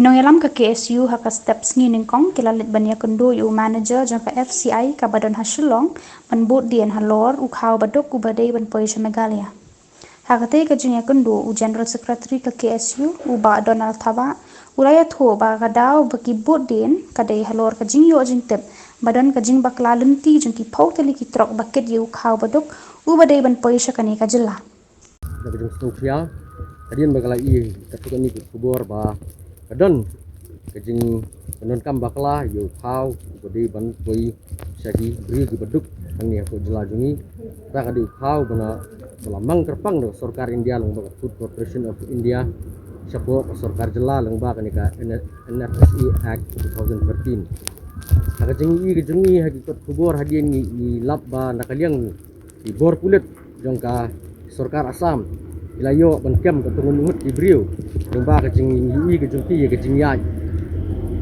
Kinongelam ka KSU haka steps ngi ningkong kilalit banya kendo yu manager jang ka FCI ka badan hasilong panbut dien halor u khaw badok u badai ban poisha megalia. Hakate ka jingya kendo u general secretary ka KSU u ba Donald Thaba uraya tho ba kadao baki bot dien kadai halor ka jingyo jingtep badan ka jing bakla lenti jang ki pau tali ki trok baket yu khaw badok u badai ban poisha kani ka jilla. Nakajeng sosial kadian bakala i ketika ni kubur ba kadon kajing penon kam bakala yo kau bodi ban poi sagi beri di beduk ani aku jelajungi ta kadi kau bana selamang terpang do sarkar India long ba Food Corporation of India sapo sarkar jela long ba kani ka NFSE Act 2013 nakajeng i kajungi hakikat kubur hadian ni lap ba nakaliang di bor kulit jangka sarkar Assam ilayo ban kem ka tungun ngut di brio jong ba ka jing yi ka jong ti ka jing yai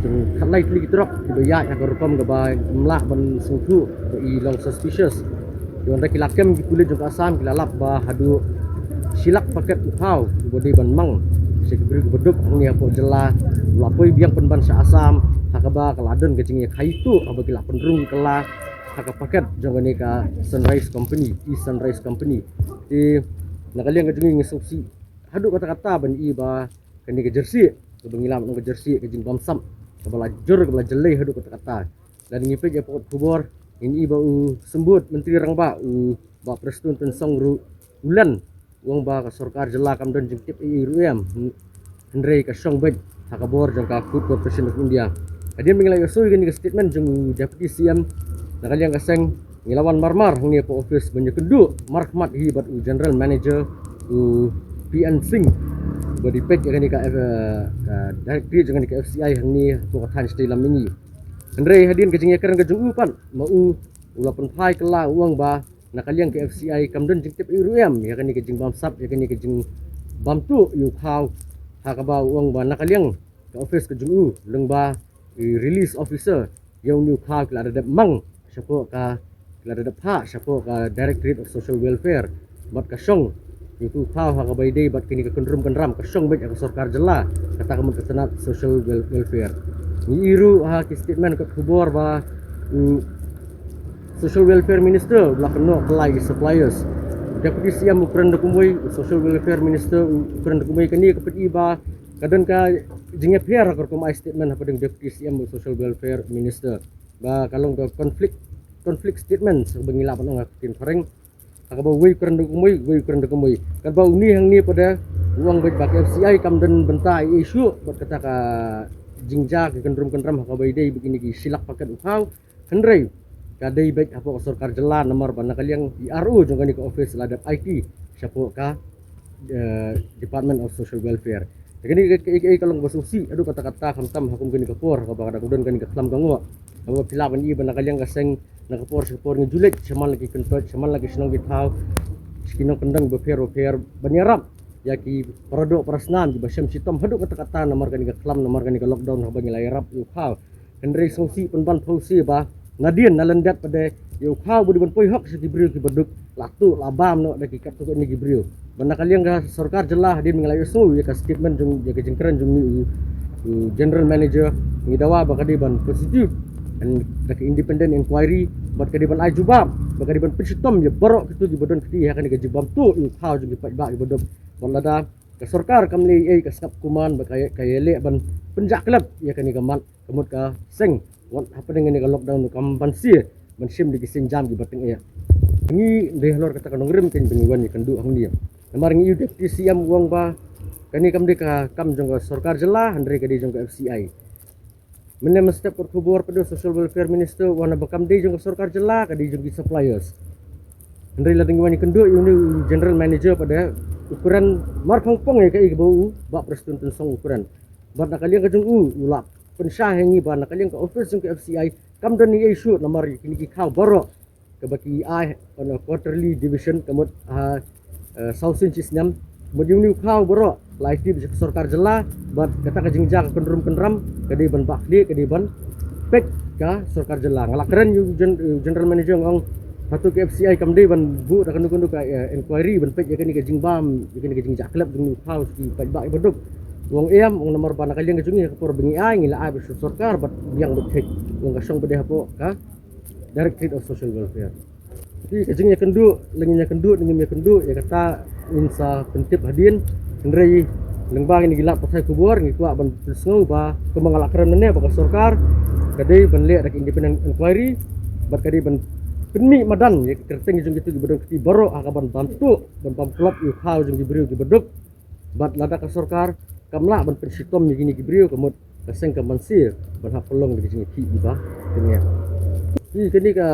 jong khalai tli trok di ba yai ka rupam ka ba mlak ban sungtu ba i long suspicious jong da kilakem ki kulit jong Assam kilalap ba hadu silak paket ukau bodi ban mang se brio ka beduk ni apo jela lapoi biang penban sa Assam hakaba kaladon ka jing khaitu aba kilap penrung kala haka paket jong ni ka Sunrise Company East Sunrise Company di nakaliang kajungi ngesopsi hadu kata-kata ban i ba kani ke jersey ke bengilam ke jersey ke jing bamsam ke belajur ke belajeli hadu kata-kata dan ngipek ya pokok kubur ini ba u sembut menteri rang ba u ba presiden tensong ru ulan wong ba ka sarkar jela kam don jing tip i ruam Henry ka songbet hakabor jang ka Food Corporation of India adian mengilai so gani ke statement jung deputy CM nakaliang kaseng Ngilawan marmar ni po office banyak kedua markmat hibat u general manager u PN Singh bodi pet jangan ni ka director jangan ni ka FCI hang ni to kathan stay lam ni Andre hadin ke jingya kerang ke jung pan mau ulapan phai kala uang ba nakaliang ke FCI kamdon jing tip iruam ya kan ni ke jing bam sap ya kan ni ke jing bam tu yu khaw hakaba uang ba nakaliang ke office ke jung leng ba release officer yang ni khaw kala ada mang siapa ka ada dapha siapa ka Directorate of Social Welfare bat kasong itu kau ha kabai dei bat kini ka kendrum kendram kasong bet ka sarkar jela kata kamu ke senat social welfare ni iru ha ki statement ka kubur ba social welfare minister bla keno kelai suppliers deputy siam ukuran dokumoi social welfare minister ukuran dokumoi kini ka peti ba kadon ka jinge piar ka komai statement apa dengan deputy siam social welfare minister ba kalong ka konflik statement bengila panong akin fareng akaba wei kurang kumui kan bau ni hang ni pada uang baik bak FCI kam dan bentai isu buat kata ka jingja ke kendrum akaba idei begini ki silak paket ukau hendrei kadai baik apa sarkar jela nomor bana kaliang IRU jong ni ke office ladap IT siapa ka Department of Social Welfare jadi kalau basusi aduh kata-kata hamtam hakum kini kapor kaba kada kudon kini kaklam kangwa kaba pilaban i bana kaliang kaseng nakapor ngejulik saman lagi kentut saman lagi senong gitau skinong kendang befer banyarap yaki produk perasnan di basam sitom haduk kata-kata nomor kani klam nomor kani lockdown haba ngilairap ukau kendri songsi penban fausi ba ngadien nalendat pada ukau budi ban poi hok segi brio ki beduk latu labam no daki kat ni gibrio bana kaliang ga sarkar jelah din ngilai so ya ka statement jung ya ka jengkeran jung ni general manager ngidawa bakadi ban positif and like independent inquiry buat kadiban ai jubab bakadiban pensitom ya borok itu di bodon keti ya kan gaji bam tu kau juga pat ba bodon balada ke sarkar kamli ai kasap kuman bakaya kayele ban penjak klub ya kan gamat kemut ka seng wat apa dengan ni lockdown kam bansi ban sim di sing jam di bateng ya ni de lor kata kan ngirim ken bengiwan ni kendu hang dia namar ngi deputy siam uang ba kani kam de ka kam jong sarkar jela andre kadi jong FCI menem step perkubur pada social welfare minister wana bakam de jong sarkar jela kadi jong suppliers ndri la dingwani kendo ini general manager pada ukuran mark hongpong ya kai bau ba presiden tensong ukuran bat nakaliang ka jong ulap pensah hengi ba nakaliang ka office jong FCI kam dan ni issue nomor kini ki khaw borok ke baki ai on quarterly division kamut south sincisnam Mujung ni kau borok live di sarkar jela bat kata ka jingjak kendram kadi ban bakdi kadi ban pek ka sarkar jela ngalakren yu general manager ngong hatu ke FCI kamde ban bu da kandu ka inquiry ban pek yakani ka jingbam yakani ka jingjak klub dung kau si paj ba ibaduk wong iam wong nomor bana kalian kejungi kapur bengi ai ngila ai besu sarkar bat biang betek wong kasong bede hapo ka Directorate of Social Welfare. Jadi kejungi kendu lenginya kendu ningnya kendu ya kata insa pentip hadin kendrai lengbang ini gila pasai kubur ngi kuak ban pesngau ba kemangalak keren ne ba sarkar kadai ban le dak independent inquiry bat kadai ban penmi madan ya kerteng jung gitu gibedok ti baro akaban bantu ban pamplop yu khau jung gibriu gibedok bat lada ka sarkar kamla ban pensitom gini gibriu kemut kaseng ka mansir ban hak pelong di jing ti ba kenya i kini ka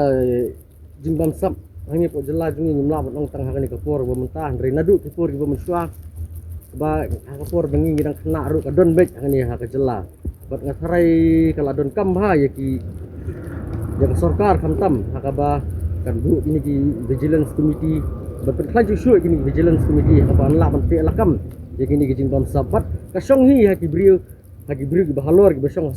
jimbam sap hangi po jela jungi ngimla ban ong tang hakani ka por ba mentah ndri nadu ki por ba mensua ba ka por bengi ngidang kena ru ka don bek hangani ha ka jela bat ngasarai kala don kam ha ya ki yang sarkar kamtam hakaba kan bu ini ki vigilance committee berpenglaju syuk kini vigilance committee hakaba la menti lakam ya kini ki jimbam sabat kasong hi ha ki brio ki bahalor ki besong